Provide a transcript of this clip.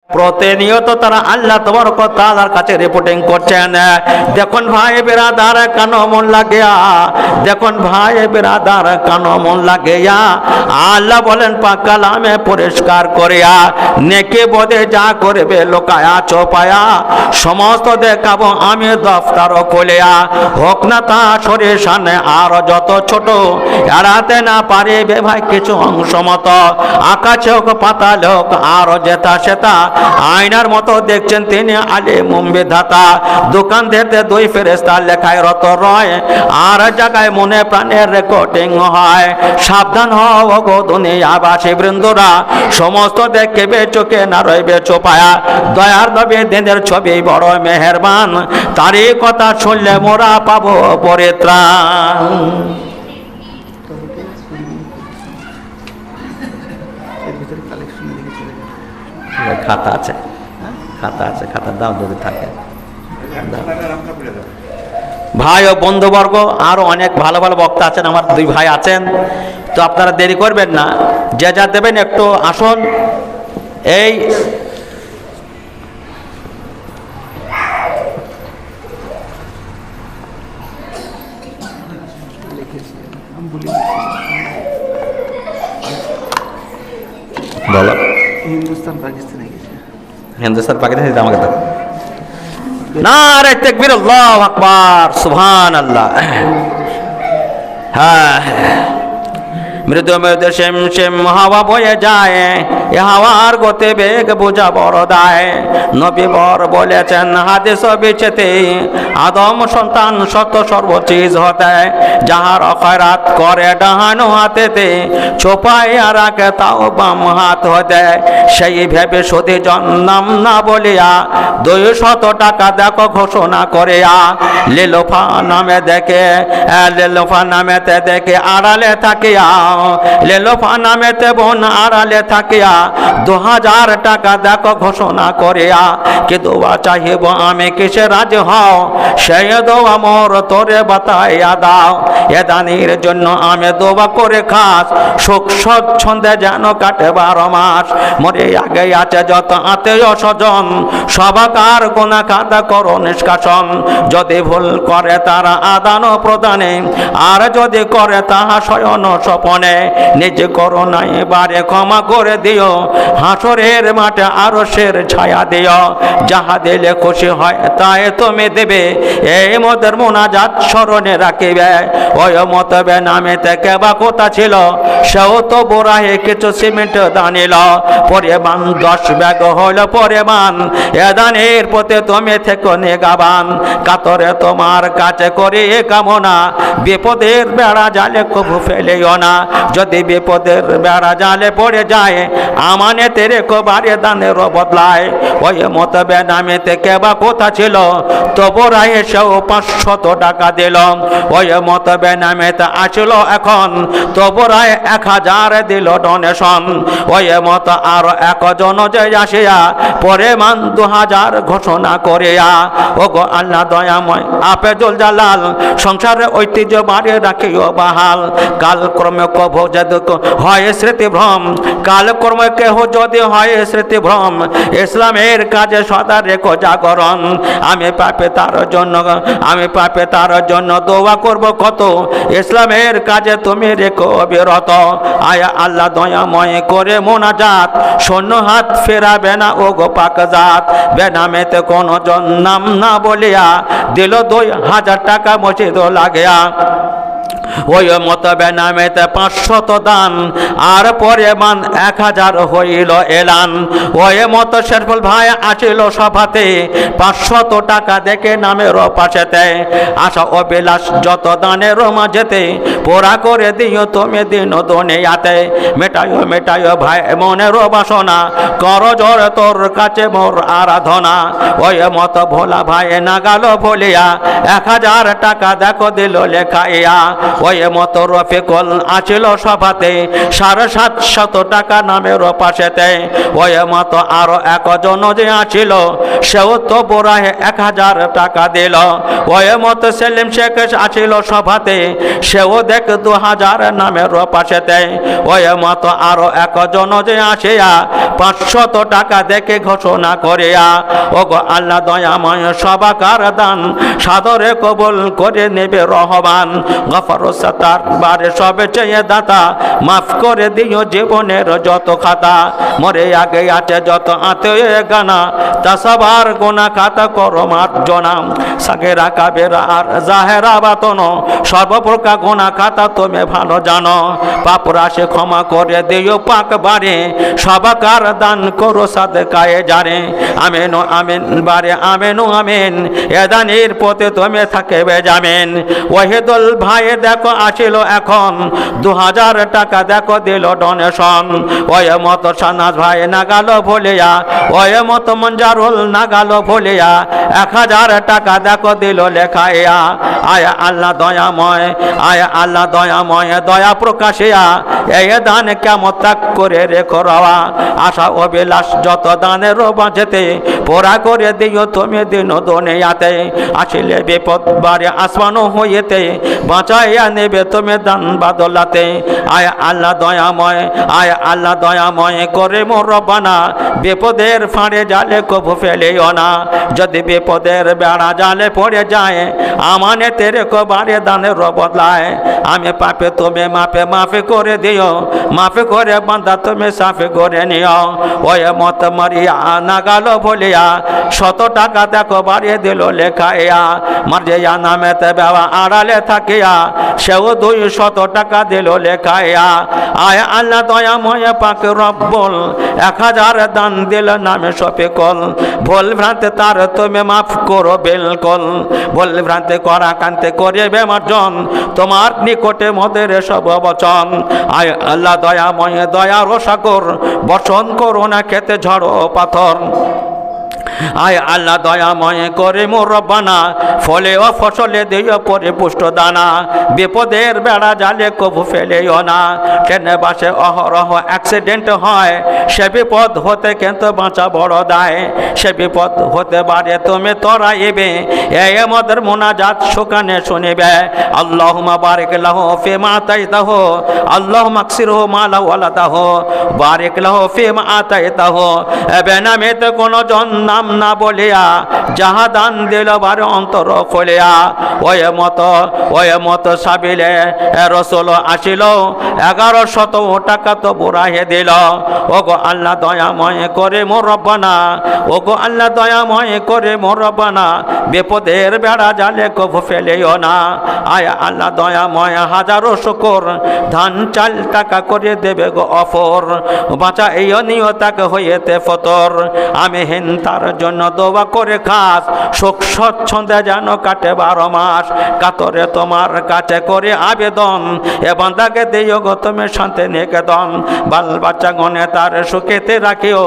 প্রতিনিয়ত তারা আল্লাহ তাবারক ওয়া তাআলার কাছে রিপোর্টিং করছেন। দেখুন ভাই বিরাদার কানো মন লাগিয়া, দেখুন ভাই বিরাদার কানো মন লাগিয়া, আল্লাহ বলেন পাক কালামে পরিষ্কার করিয়া, নেকি বদে যা করবে লোকায়া চোপায়া, সমস্ত দেখাবো আমি দফতর খুলিয়া, হোক না তা শরীর সামনে আর যত ছোট, এড়াতে না পারিবে ভাই কিছু অংশ মতো, আকাশে হোক পাতাল হোক আর যেতা সেতা, আয়নার মতো দেখছেন তিনি আলিমুম বিধাতা। দোকান থেকে দুই ফেরেশতা লেখায় রত রয়, আর জায়গায় মনে প্রাণের রেকর্ডিং হয়। সাবধান হও গো দুনিয়াবাসী বৃন্দরা, সমস্ত দেখবে চোখে না রইবে চোপায়া, দয়ার নবী দিনের ছবি বড় মেহেরবান, তারই কথা শুনলে মোরা পাবো পরিত্রাণ। খাতা আছে, খাতা আছে, খাতা দাও যদি থাকে। ভাই ও বন্ধুবর্গ, আরো অনেক ভালো ভালো বক্তা আছেন, আমার দুই ভাই আছেন, তো আপনারা দেরি করবেন না, যে যা দেবেন একটু আসুন। এই বলো হিন্দুস্তান পাকিস্তানে গেছে, হিন্দুস্তান পাকিস্তান আমাকে দাও। নারে তাকবীর, আল্লাহু আকবার, সুবহানাল্লাহ। হ্যাঁ, মৃদু মৃদু শ্যাম শ্যাম হাওয়া বয়ে যায়, এ হাওয়ার গতি বেগ বোঝা বড় দায়। নবী বর বলেছেন হাদিস বিচেতে, আদম সন্তান সত্য সর্বচিজ হতে, যাহার খয়রাত করে ডাহানো হাতেতে, ছোপাই আর রাখে তাও বাম হাত হতে, সেই ভেবে সুধি জন্নাম না বলিয়া 200 টাকা দেখো ঘোষণা করিয়া, লেলোফা নামে দেখে, লেলোফা নামেতে দেখে আড়ালে থাকিয়া, লেলোফা নামেতে বোন আড়ালে থাকিয়া 2000 টাকা দেখো ঘোষণা করিয়া, কে দোয়া চাহিব আমি কিসে রাজি হও, সেই দোয়া মোর তোরে বাতাইয়া দাও, এ দানির জন্য আমি দোয়া করে খাস, সুখ স্বচ্ছন্দে যেন কাটে 12 মাস, মরে আগে আছে যত আত্মীয় স্বজন, সবাকার গুনাহ খাতা করো নিষ্কাশন, যদি ভুল করে তারা আদান প্রদানে, আর যদি করে তাহা শয়ন স্বপনে, নিজে করো নাই বারে ক্ষমা করে দিও, হাসরের মাঠে আরশের ছায়া দিও, যাহা দিলে খুশি হয় তাই তুমি দেবে, এই মতের মোনাজাত স্মরণে রাখিবে, ওই মতবে নামে থেকে বা কথা ছিল, সেও তো বোরাহে কিছু সিমেন্ট দানিল, পরিমাণ 10 ব্যাগ হইল পরিমাণ, এ দানের পথে তুমি থেকে নিগাবান, কাতরে তোমার কাছে করি কামনা, বিপদের বেড়া জালে কবু ফেলেও না, যদি বিপদের বেড়া জালে পড়ে যায়, আমানে তেরে কবারে দানের বদলায়, ওই মতবে নামে থেকে বা কথা ছিল, তবু রাহে সেও 500 টাকা দিল, ওই মতবে নামেতে আসলো এখন, তবু রায় 1000 দিল ডোনেশন, ওই মত আরো 1 জন যে আসিয়া পরিমাণ 2000 ঘোষণা করিয়া, ও গো আল্লাহ দয়াময় আপে জল জালাল, সংসারে ঐতিহ্য বাড়িয়ে রাখিও বাহাল, কালক্রমে কভো যদি হয় স্মৃতিভ্রম, কালক্রমে কেহ যদি হয় স্মৃতিভ্রম, ইসলামের কাজে সদা রেখো জাগরণ, আমি পাপে তার জন্য দোয়া করব কত, ইসলামের কাজে তুমি রেখো বিরত, আয়া আল্লাহ দয়াময় করে মোনাজাত, শূন্য হাত ফেরাবে না ও গো পাক জাত, বেনামেতে কোনো জন নাম না বলিয়া দিল 2000 টাকা মসজিদ লাগিয়া, ওই মতবে নামেতে 500 দান, আর পরিমাণ 1000 হইল এলান, ওই মত শেরফুল ভাই আসিল সভাতে, 500 টাকা দেখে নামের পাশেতে, আশা অবিলাস যত দানের মাঝেতে, পোড়া করে দিও তুমি দিন দুনিয়াতে, মেটাইও মেটাইও ভাই মনের বাসনা, কর জোর তোর কাছে মোর আরাধনা, ওই মত ভোলা ভাই নাগালো বলিয়া 1000 টাকা দেখো দিল লেখাইয়া, ওই মতো রফিকুল আছিল সভাতে 750 টাকা নামের পাশেতে ওই মতো আরো একজন যে আছিল সেও তো বোরাহে 1000 টাকা দিল ওই মতো সেলিম শেখ আছিল সভাতে সেও দেখ 2000 নামের পাশেতে ওই মতো আরো একজন যে আসিয়া 500 টাকা দেখে ঘোষণা করিয়া ওগো আল্লাহ দয়াময় সবাকার দান সাদরে কবুল করে নেবে রহমান গফর সাতার বারে সবে চেয়ে দাতা মাফ করে দিও জীবনের যত খাতা মরে আগে আছে যত আত্মীয় গানা তা সবার গোনা খাতা করো মার্জনা সাগেরা কাবেরা আর জাহেরা বাতন সর্বপ্রকার গোনা খাতা তুমি ভালো জানো পাপ রাশি ক্ষমা করে দিও পাক বারে সবাকার দান করো সাদকায়ে জারে আমিন আমিন বারে আমিন আমিন এ দানের পথে তুমি থাকবে জামিন ওয়াহিদুল ভাই দেখো আসিল এখন 2000 টাকা দেখো দিল ডোনেশন ওই মতো সানাজ ভাই নাগালো ভুলিয়া ওই মতো মঞ্জারুল নাগালো ভুলিয়া 1000 টাকা দেখো দিল লেখাইয়া আয়া আল্লাহ দয়াময় আয়া আল্লাহ দয়াময় দয়া প্রকাশিয়া এই দান কেমন ত্যাগ করে রেখো রওয়া আশা অবিলাস যত দানের বাঁচেতে পোড়া করে দিও তুমি দিন দুনিয়াতে আসিলে বিপদ বারে আসমানো হইতে বাঁচাইয়া নেবে তুমি দান বাদলাতে আয় আল্লাহ দয়াময় আয় আল্লাহ দয়াময় করে মোর রব্বানা বিপদের ফাঁড়ে জালে কবু ফেলেও না যদি বিপদের বেড়া জালে পড়ে যায় আমানে তেরে কবারে দানের বদলায় আমি পাপে তুমি মাপে মাফে করে দিও মাফে করে বান্দা তুমি সাফে করে নিও ওই মত মারিয়া নাগালো বলিয়া 100 টাকা দেখো বাড়িয়ে দিল লেখাইয়া মারিয়া নামেতে বাবা আড়ালে থাকিয়া সেও 200 টাকা দিল লেখাইয়া আয় আল্লাহ দয়াময় পাক রব্বুল 1000 দান দিল নামে শফিকুল ভুল ভ্রান্তে তার তুমি মাফ করো বিলকুল ভুল ভ্রান্তে করা কান্তে করিবে মার্জন তোমার নিকটে মদের সব বচন আয় আল্লাহ দয়াময় দয়ার সাগর বর্ষণ করো না খেতে ঝড়ো পাথর আয় আল্লাহ দয়াময় করে মোর রব্বানা ফলে ও ফসলে দিও পরিপুষ্ট দানা বিপদের বেড়া জালে কবু ফেলেও না ট্রেনে বাসে অহরহ অ্যাক্সিডেন্ট হয় সে বিপদ হতে কিন্তু বাঁচা বড় দায় সে বিপদ হতে পারে তুমি তরাইবে এই মদের মোনাজাত সুকানে শুনিবে আল্লাহুম্মা বারিক লাহু ফিমা আতাইতাহু আল্লাহুম্মা আকসিরহু মালা ওয়ালাদাহু বারিক লাহু ফিমা আতাইতাহু বেনামেতে কোনো জন নাম না বলিয়া যাহা দান দিল বার অন্তর খোলিয়া ওই মতো সাবিলে রসুল আসিল 1100 টাকা তো বুড়াহে দিল ওগো আল্লাহ দয়াময় করে মোর রব্বানা ওগো আল্লাহ দয়াময় করে মোর রব্বানা বিপদের বেড়া জালে কবু ফেলেও না আয় আল্লাহ দয়াময় হাজারো শুকর ধান চাল টাকা করে দেবে গো অফর বাঁচা এই নিয়তাকে হইতে ফতর আমি হিন তার জন্য দোয়া করে খাস শোক স্বচ্ছন্দে যেন কাটে 12 মাস কাতরে তোমার কাছে করে আবেদন এ বান্দাকে দিও গো তুমি শান্তি নিকেতন বাল বাচ্চা গনে তার সুখেতে রাখিও।